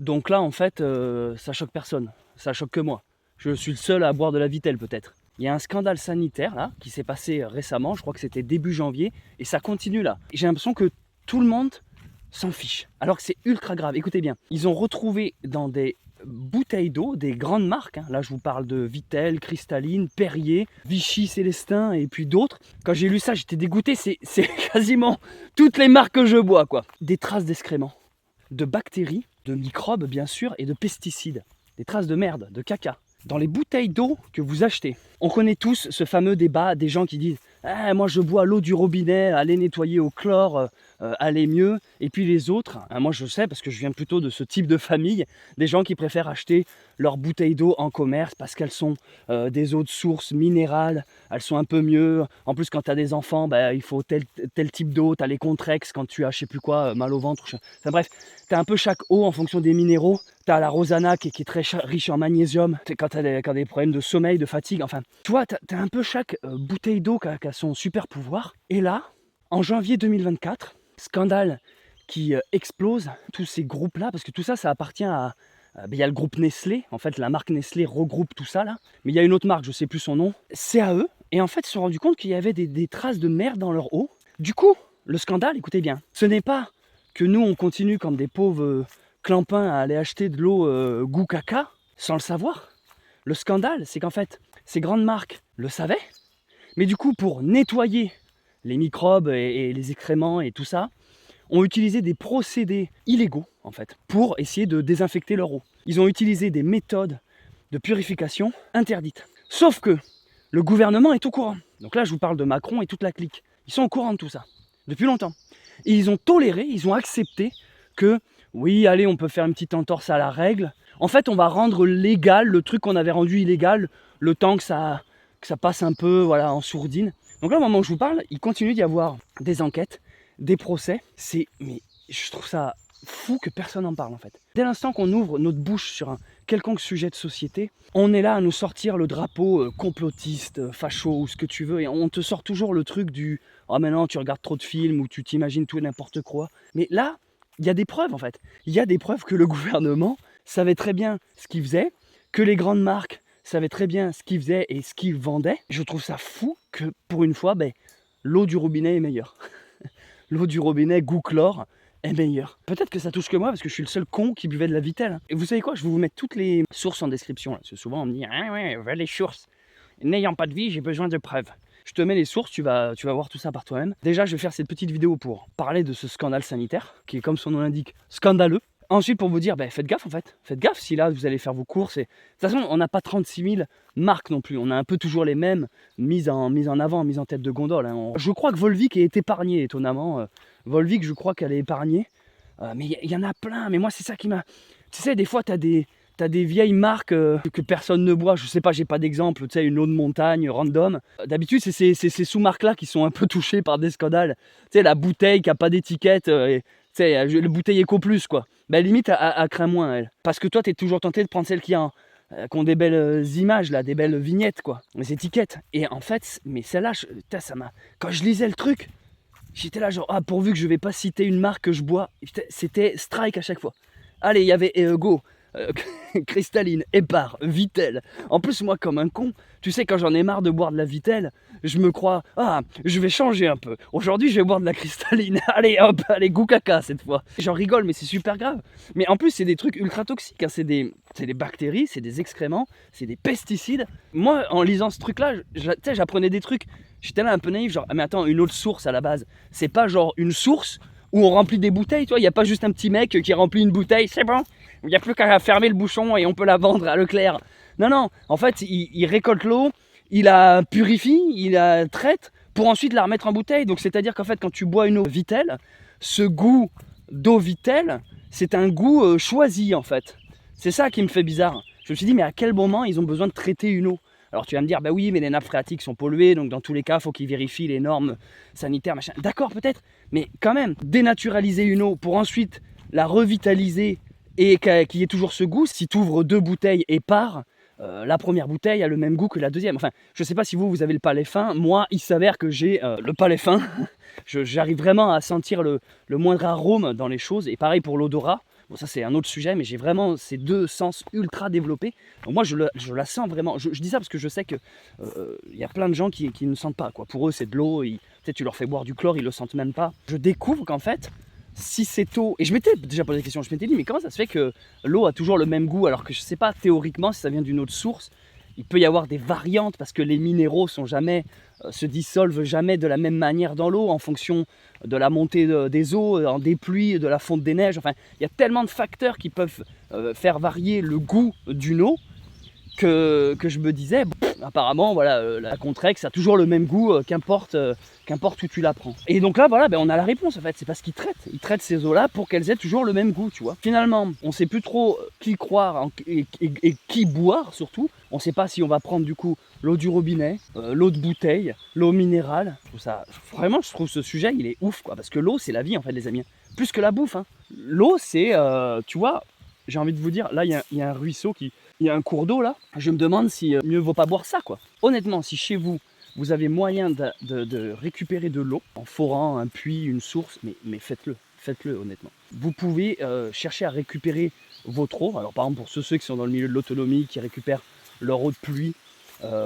Donc là, en fait, ça choque personne. Ça choque que moi. Je suis le seul à boire de la Vittel, peut-être. Il y a un scandale sanitaire, là, qui s'est passé récemment. Je crois que c'était début janvier. Et ça continue, là. J'ai l'impression que tout le monde s'en fiche. Alors que c'est ultra grave. Écoutez bien. Ils ont retrouvé dans des bouteilles d'eau, des grandes marques, hein. Là je vous parle de Vittel, Cristalline, Perrier, Vichy, Célestin et puis d'autres. Quand j'ai lu ça, j'étais dégoûté, c'est quasiment toutes les marques que je bois, quoi. Des traces d'excréments, de bactéries, de microbes bien sûr, et de pesticides. Des traces de merde, de caca. Dans les bouteilles d'eau que vous achetez. On connaît tous ce fameux débat des gens qui disent ah, moi je bois l'eau du robinet, allez nettoyer au chlore, allez mieux. Et puis les autres, moi je sais parce que je viens plutôt de ce type de famille, des gens qui préfèrent acheter leurs bouteilles d'eau en commerce parce qu'elles sont des eaux de source minérales, elles sont un peu mieux. En plus quand tu as des enfants, il faut tel type d'eau, tu as les Contrex quand tu as je sais plus quoi, mal au ventre. Enfin bref, tu as un peu chaque eau en fonction des minéraux. Tu as la Rosana qui est très riche en magnésium, quand tu as des problèmes de sommeil, de fatigue, enfin. Tu vois, tu as un peu chaque bouteille d'eau qui a son super pouvoir. Et là, en janvier 2024, scandale qui explose, tous ces groupes-là, parce que tout ça, ça appartient à... Il y a le groupe Nestlé, en fait la marque Nestlé regroupe tout ça là, mais il y a une autre marque, je ne sais plus son nom, c'est à eux, et en fait ils se sont rendus compte qu'il y avait des traces de merde dans leur eau. Du coup, le scandale, écoutez bien, ce n'est pas que nous on continue comme des pauvres clampins à aller acheter de l'eau goût caca, sans le savoir. Le scandale, c'est qu'en fait, ces grandes marques le savaient, mais du coup, pour nettoyer les microbes et les excréments et tout ça, ont utilisé des procédés illégaux, en fait, pour essayer de désinfecter leur eau. Ils ont utilisé des méthodes de purification interdites. Sauf que le gouvernement est au courant. Donc là, je vous parle de Macron et toute la clique. Ils sont au courant de tout ça, depuis longtemps. Et ils ont toléré, ils ont accepté que, oui, allez, on peut faire une petite entorse à la règle. En fait, on va rendre légal le truc qu'on avait rendu illégal, le temps que ça passe un peu voilà, en sourdine. Donc là, au moment où je vous parle, il continue d'y avoir des enquêtes, des procès. Mais je trouve ça fou que personne n'en parle en fait. Dès l'instant qu'on ouvre notre bouche sur un quelconque sujet de société, on est là à nous sortir le drapeau complotiste, facho ou ce que tu veux, et on te sort toujours le truc du « oh maintenant tu regardes trop de films ou tu t'imagines tout et n'importe quoi ». Mais là, il y a des preuves en fait. Il y a des preuves que le gouvernement savait très bien ce qu'il faisait, que les grandes marques savaient très bien ce qu'ils faisaient et ce qu'ils vendaient. Je trouve ça fou que pour une fois, l'eau du robinet est meilleure. L'eau du robinet goût chlore est meilleure. Peut-être que ça touche que moi parce que je suis le seul con qui buvait de la Vittel. Et vous savez quoi, je vais vous mettre toutes les sources en description. Là. Parce que souvent on me dit ah ouais, les sources. N'ayant pas de vie, j'ai besoin de preuves. Je te mets les sources, tu vas voir tout ça par toi-même. Déjà, je vais faire cette petite vidéo pour parler de ce scandale sanitaire, qui est comme son nom l'indique, scandaleux. Ensuite, pour vous dire, faites gaffe en fait. Faites gaffe si là, vous allez faire vos courses. Et... de toute façon, on n'a pas 36 000 marques non plus. On a un peu toujours les mêmes mises en avant, mises en tête de gondole. Hein. Je crois que Volvic est épargnée, étonnamment. Volvic, je crois qu'elle est épargnée. Mais il y en a plein. Mais moi, c'est ça qui m'a... Tu sais, des fois, t'as des vieilles marques que personne ne boit. Je sais pas, j'ai pas d'exemple. Tu sais, une eau de montagne random. D'habitude, c'est ces sous-marques-là qui sont un peu touchées par des scandales. Tu sais, la bouteille qui a pas d'étiquette... tu sais, le bouteille Eco Plus, quoi. Limite, elle craint moins, elle. Parce que toi, t'es toujours tenté de prendre celles qui ont des belles images, là, des belles vignettes, quoi. Les étiquettes. Et en fait, mais celle-là, ça m'a... Quand je lisais le truc, j'étais là genre, pourvu que je vais pas citer une marque que je bois. C'était strike à chaque fois. Allez, il y avait Go, Cristalline, Épar, Vittel. En plus, moi, comme un con, tu sais, quand j'en ai marre de boire de la Vittel, je me crois, je vais changer un peu. Aujourd'hui, je vais boire de la Cristalline. Allez, hop, allez, goût caca cette fois. J'en rigole, mais c'est super grave. Mais en plus, c'est des trucs ultra toxiques. Hein. C'est des bactéries, c'est des excréments, c'est des pesticides. Moi, en lisant ce truc-là, j'apprenais des trucs. J'étais là un peu naïf, genre, mais attends, une autre source à la base. C'est pas genre une source où on remplit des bouteilles, tu vois. Il n'y a pas juste un petit mec qui remplit une bouteille, c'est bon. Il n'y a plus qu'à fermer le bouchon et on peut la vendre à Leclerc. Non, en fait, il récolte l'eau, il la purifie, il la traite pour ensuite la remettre en bouteille. Donc, c'est-à-dire qu'en fait, quand tu bois une eau Vittel, ce goût d'eau Vittel, c'est un goût choisi, en fait. C'est ça qui me fait bizarre. Je me suis dit, mais à quel moment ils ont besoin de traiter une eau ? Alors tu vas me dire, oui, mais les nappes phréatiques sont polluées, donc dans tous les cas, il faut qu'ils vérifient les normes sanitaires, machin. D'accord, peut-être, mais quand même, dénaturaliser une eau pour ensuite la revitaliser et qu'il y ait toujours ce goût, si tu ouvres 2 bouteilles et pars, la première bouteille a le même goût que la deuxième. Enfin, je ne sais pas si vous avez le palais fin. Moi, il s'avère que j'ai le palais fin. J'arrive vraiment à sentir le moindre arôme dans les choses. Et pareil pour l'odorat. Bon, ça c'est un autre sujet, mais j'ai vraiment ces deux sens ultra développés. Donc moi je la sens vraiment. Je dis ça parce que je sais que y a plein de gens qui ne sentent pas, quoi. Pour eux c'est de l'eau, peut-être tu leur fais boire du chlore, ils le sentent même pas. Je découvre qu'en fait, si c'est eau, et je m'étais déjà posé la question, je m'étais dit mais comment ça se fait que l'eau a toujours le même goût alors que je sais pas théoriquement si ça vient d'une autre source. Il peut y avoir des variantes parce que les minéraux se dissolvent jamais de la même manière dans l'eau en fonction de la montée des eaux, des pluies, de la fonte des neiges. Enfin, il y a tellement de facteurs qui peuvent faire varier le goût d'une eau que je me disais, apparemment, voilà, la Contrex a toujours le même goût, qu'importe où tu la prends. Et donc là, voilà, on a la réponse en fait, c'est parce qu'ils traitent ces eaux-là pour qu'elles aient toujours le même goût, tu vois. Finalement, on sait plus trop qui croire et qui boire surtout. On sait pas si on va prendre du coup l'eau du robinet, l'eau de bouteille, l'eau minérale. Vraiment, je trouve ce sujet, il est ouf, quoi, parce que l'eau, c'est la vie en fait, les amis. Plus que la bouffe, hein. L'eau, c'est, tu vois, j'ai envie de vous dire, là, il y a un ruisseau il y a un cours d'eau là, je me demande si mieux vaut pas boire ça, quoi. Honnêtement, si chez vous, vous avez moyen de récupérer de l'eau en forant un puits, une source, mais faites-le honnêtement. Vous pouvez chercher à récupérer votre eau. Alors par exemple pour ceux qui sont dans le milieu de l'autonomie, qui récupèrent leur eau de pluie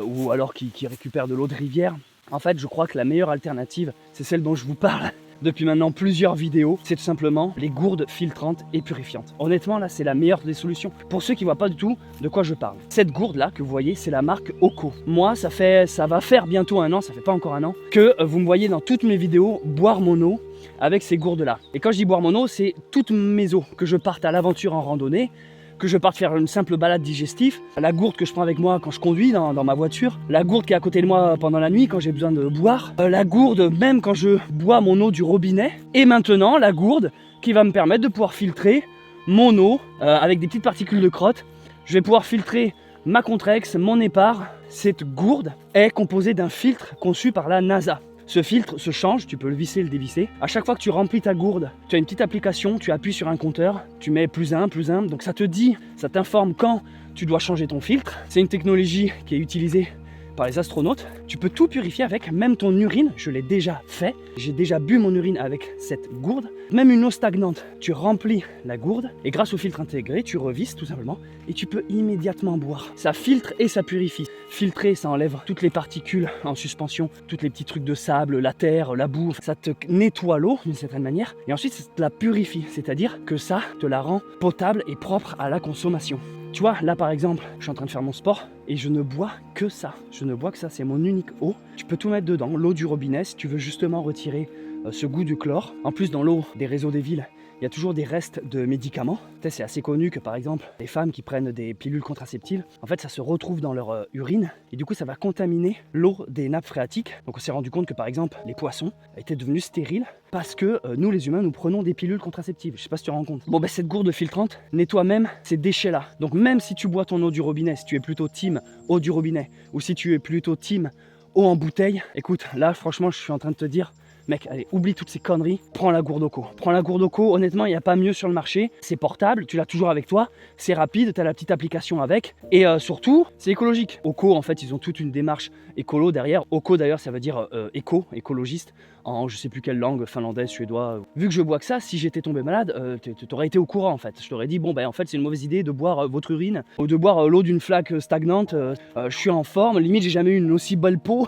ou alors qui récupèrent de l'eau de rivière. En fait, je crois que la meilleure alternative, c'est celle dont je vous parle depuis maintenant plusieurs vidéos, c'est tout simplement les gourdes filtrantes et purifiantes. Honnêtement, là, c'est la meilleure des solutions. Pour ceux qui ne voient pas du tout de quoi je parle. Cette gourde-là que vous voyez, c'est la marque Oco. Moi, ça va faire bientôt un an, ça fait pas encore un an, que vous me voyez dans toutes mes vidéos boire mon eau avec ces gourdes-là. Et quand je dis boire mon eau, c'est toutes mes eaux, que je parte à l'aventure en randonnée, que je parte faire une simple balade digestive, la gourde que je prends avec moi quand je conduis dans ma voiture, la gourde qui est à côté de moi pendant la nuit quand j'ai besoin de boire, la gourde même quand je bois mon eau du robinet, et maintenant la gourde qui va me permettre de pouvoir filtrer mon eau avec des petites particules de crotte. Je vais pouvoir filtrer ma Contrex, mon Épar. Cette gourde est composée d'un filtre conçu par la NASA. Ce filtre se change, tu peux le visser, le dévisser. À chaque fois que tu remplis ta gourde, tu as une petite application, tu appuies sur un compteur, tu mets +1, +1, donc ça te dit, ça t'informe quand tu dois changer ton filtre. C'est une technologie qui est utilisée par les astronautes. Tu peux tout purifier avec, même ton urine, je l'ai déjà fait. J'ai déjà bu mon urine avec cette gourde. Même une eau stagnante, tu remplis la gourde et grâce au filtre intégré, tu revisses tout simplement et tu peux immédiatement boire. Ça filtre et ça purifie. Filtrer, ça enlève toutes les particules en suspension, tous les petits trucs de sable, la terre, la boue. Ça te nettoie l'eau d'une certaine manière et ensuite ça te la purifie, c'est-à-dire que ça te la rend potable et propre à la consommation. Tu vois, là par exemple, je suis en train de faire mon sport et je ne bois que ça. Je ne bois que ça, c'est mon unique eau. Tu peux tout mettre dedans, l'eau du robinet si tu veux justement retirer ce goût du chlore. En plus, dans l'eau des réseaux des villes, il y a toujours des restes de médicaments. C'est assez connu que par exemple, les femmes qui prennent des pilules contraceptives, en fait ça se retrouve dans leur urine et du coup ça va contaminer l'eau des nappes phréatiques. Donc on s'est rendu compte que par exemple, les poissons étaient devenus stériles parce que nous les humains, nous prenons des pilules contraceptives. Je sais pas si tu te rends compte. Bon cette gourde filtrante nettoie même ces déchets là. Donc même si tu bois ton eau du robinet, si tu es plutôt team eau du robinet ou si tu es plutôt team eau en bouteille, écoute, là franchement je suis en train de te dire, mec, allez, oublie toutes ces conneries, prends la gourde Oco. Prends la gourde Oco, honnêtement, il n'y a pas mieux sur le marché. C'est portable, tu l'as toujours avec toi, c'est rapide, tu as la petite application avec. Et surtout, c'est écologique. Oco, en fait, ils ont toute une démarche écolo derrière. Oco, d'ailleurs, ça veut dire écologiste, en je sais plus quelle langue, finlandais, suédois. Vu que je bois que ça, si j'étais tombé malade, t'aurais été au courant, en fait. Je t'aurais dit, bon, en fait, c'est une mauvaise idée de boire votre urine, ou de boire l'eau d'une flaque stagnante. Je suis en forme, limite, j'ai jamais eu une aussi belle peau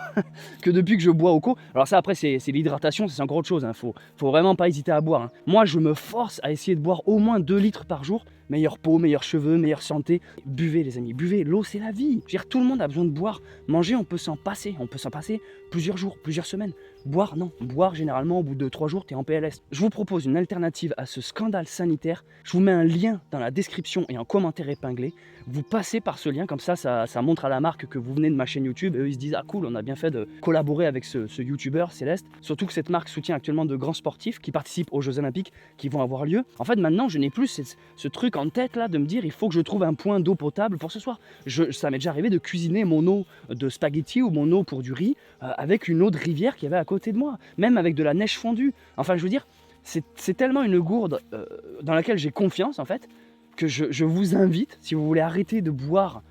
que depuis que je bois Oco. Alors ça, après, c'est l'hydratation. C'est encore autre chose, hein. Faut vraiment pas hésiter à boire, hein. Moi je me force à essayer de boire au moins 2 litres par jour. Meilleure peau, meilleurs cheveux, meilleure santé. Buvez les amis, buvez, l'eau c'est la vie. Je veux dire, tout le monde a besoin de boire. Manger, on peut s'en passer plusieurs jours, plusieurs semaines. Boire, non. Boire, généralement, au bout de 3 jours, tu es en PLS. Je vous propose une alternative à ce scandale sanitaire. Je vous mets un lien dans la description et en commentaire épinglé. Vous passez par ce lien, comme ça montre à la marque que vous venez de ma chaîne YouTube. Et eux, ils se disent, ah cool, on a bien fait de collaborer avec ce YouTuber Céleste. Surtout que cette marque soutient actuellement de grands sportifs qui participent aux Jeux Olympiques qui vont avoir lieu. En fait, maintenant, je n'ai plus ce truc en tête là de me dire, il faut que je trouve un point d'eau potable pour ce soir. Ça m'est déjà arrivé de cuisiner mon eau de spaghetti ou mon eau pour du riz avec une eau de rivière qu'il y avait à côté de moi, même avec de la neige fondue. Enfin, je veux dire, c'est tellement une gourde dans laquelle j'ai confiance en fait, que je vous invite, si vous voulez arrêter de boire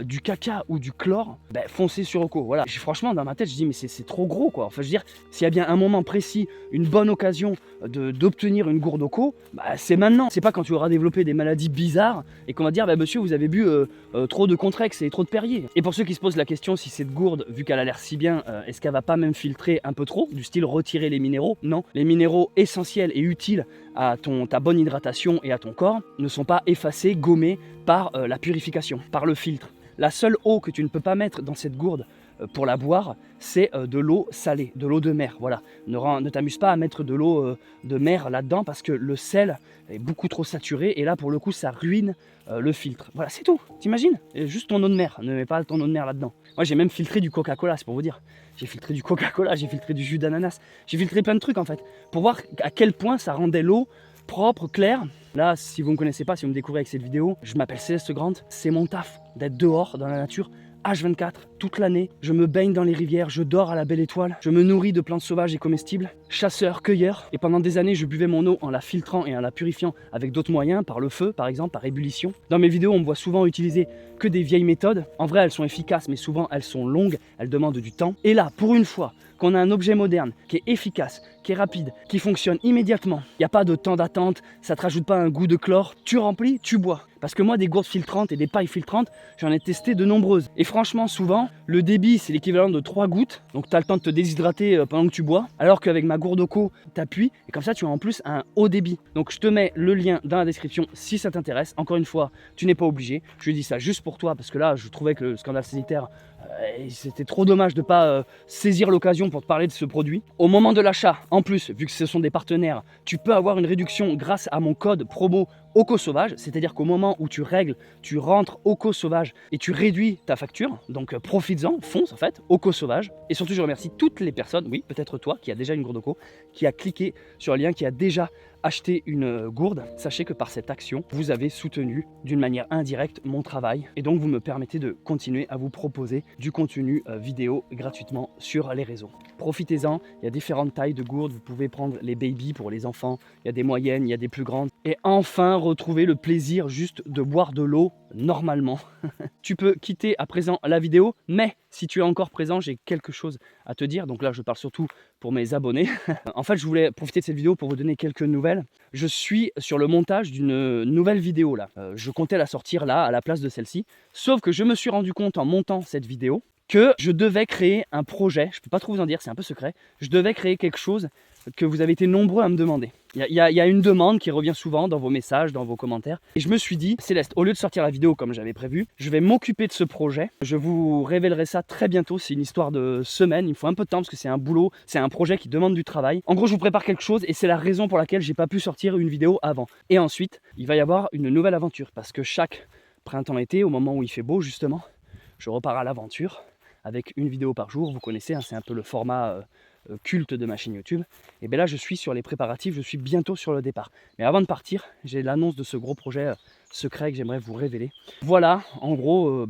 du caca ou du chlore, foncez sur Oco. Voilà. Franchement, dans ma tête, je dis mais c'est trop gros quoi. Enfin, je veux dire, s'il y a bien un moment précis, une bonne occasion d'obtenir une gourde au co, bah, c'est maintenant. C'est pas quand tu auras développé des maladies bizarres et qu'on va dire bah, monsieur vous avez bu trop de Contrex et trop de Perrier. Et pour ceux qui se posent la question si cette gourde, vu qu'elle a l'air si bien, est-ce qu'elle va pas même filtrer un peu trop, du style retirer les minéraux? Non, les minéraux essentiels et utiles à ta bonne hydratation et à ton corps ne sont pas effacés, gommés par la purification, par le filtre. La seule eau que tu ne peux pas mettre dans cette gourde pour la boire, c'est de l'eau salée, de l'eau de mer. Voilà. Ne t'amuse pas à mettre de l'eau de mer là-dedans parce que le sel est beaucoup trop saturé et là pour le coup ça ruine le filtre. Voilà, c'est tout. T'imagines? Juste ton eau de mer, ne mets pas ton eau de mer là-dedans. Moi j'ai même filtré du Coca-Cola, c'est pour vous dire. J'ai filtré du Coca-Cola, j'ai filtré du jus d'ananas, j'ai filtré plein de trucs en fait, pour voir à quel point ça rendait l'eau propre, claire. Là, si vous ne me connaissez pas, si vous me découvrez avec cette vidéo, je m'appelle Céleste Grant, c'est mon taf d'être dehors dans la nature, H24, toute l'année. Je me baigne dans les rivières, je dors à la belle étoile, je me nourris de plantes sauvages et comestibles, chasseur, cueilleur. Et pendant des années, je buvais mon eau en la filtrant et en la purifiant avec d'autres moyens, par le feu par exemple, par ébullition. Dans mes vidéos, on me voit souvent utiliser que des vieilles méthodes. En vrai, elles sont efficaces, mais souvent elles sont longues, elles demandent du temps. Et là, pour une fois, qu'on a un objet moderne qui est efficace, qui est rapide, qui fonctionne immédiatement, il n'y a pas de temps d'attente, ça ne te rajoute pas un goût de chlore, tu remplis, tu bois. Parce que moi, des gourdes filtrantes et des pailles filtrantes, j'en ai testé de nombreuses. Et franchement, souvent, le débit, c'est l'équivalent de 3 gouttes. Donc, tu as le temps de te déshydrater pendant que tu bois. Alors qu'avec ma gourde au co, tu appuies. Et comme ça, tu as en plus un haut débit. Donc, je te mets le lien dans la description si ça t'intéresse. Encore une fois, tu n'es pas obligé. Je dis ça juste pour toi parce que là, je trouvais que le scandale sanitaire, c'était trop dommage de ne pas saisir l'occasion pour te parler de ce produit. Au moment de l'achat, en plus, vu que ce sont des partenaires, tu peux avoir une réduction grâce à mon code promo OCO Sauvage, c'est-à-dire qu'au moment où tu règles, tu rentres OCO Sauvage et tu réduis ta facture, donc profites-en, fonce en fait, OCO Sauvage. Et surtout, je remercie toutes les personnes, oui, peut-être toi qui a déjà une gourde OCO, qui a cliqué sur le lien, qui a déjà acheté une gourde. Sachez que par cette action, vous avez soutenu d'une manière indirecte mon travail et donc vous me permettez de continuer à vous proposer du contenu vidéo gratuitement sur les réseaux. Profitez-en, il y a différentes tailles de gourdes, vous pouvez prendre les baby pour les enfants, il y a des moyennes, il y a des plus grandes. Et enfin, retrouver le plaisir juste de boire de l'eau normalement. Tu peux quitter à présent la vidéo, mais si tu es encore présent, j'ai quelque chose à te dire. Donc là, je parle surtout pour mes abonnés. En fait, je voulais profiter de cette vidéo pour vous donner quelques nouvelles. Je suis sur le montage d'une nouvelle vidéo là. Je comptais la sortir là, à la place de celle-ci. Sauf que je me suis rendu compte en montant cette vidéo que je devais créer un projet. Je ne peux pas trop vous en dire, c'est un peu secret. Je devais créer quelque chose que vous avez été nombreux à me demander. Il y a une demande qui revient souvent dans vos messages, dans vos commentaires. Et je me suis dit, Céleste, au lieu de sortir la vidéo comme j'avais prévu, je vais m'occuper de ce projet. Je vous révélerai ça très bientôt. C'est une histoire de semaine. Il me faut un peu de temps parce que c'est un boulot, c'est un projet qui demande du travail. En gros, je vous prépare quelque chose et c'est la raison pour laquelle j'ai pas pu sortir une vidéo avant. Et ensuite, il va y avoir une nouvelle aventure parce que chaque printemps-été, au moment où il fait beau justement, je repars à l'aventure avec une vidéo par jour. Vous connaissez, hein, c'est un peu le format culte de ma chaîne YouTube. Et bien là, je suis sur les préparatifs, je suis bientôt sur le départ. Mais avant de partir, j'ai l'annonce de ce gros projet secret que j'aimerais vous révéler. Voilà, en gros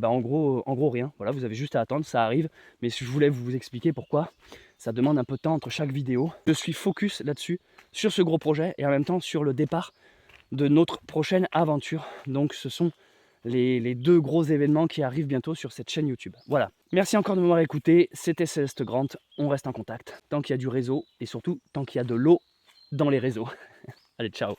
rien. Voilà, vous avez juste à attendre, ça arrive. Mais je voulais vous expliquer pourquoi ça demande un peu de temps entre chaque vidéo. Je suis focus là-dessus, sur ce gros projet et en même temps sur le départ de notre prochaine aventure. Donc ce sont les deux gros événements qui arrivent bientôt sur cette chaîne YouTube. Voilà. Merci encore de m'avoir écouté. C'était Céleste Grant. On reste en contact tant qu'il y a du réseau et surtout tant qu'il y a de l'eau dans les réseaux. Allez, ciao.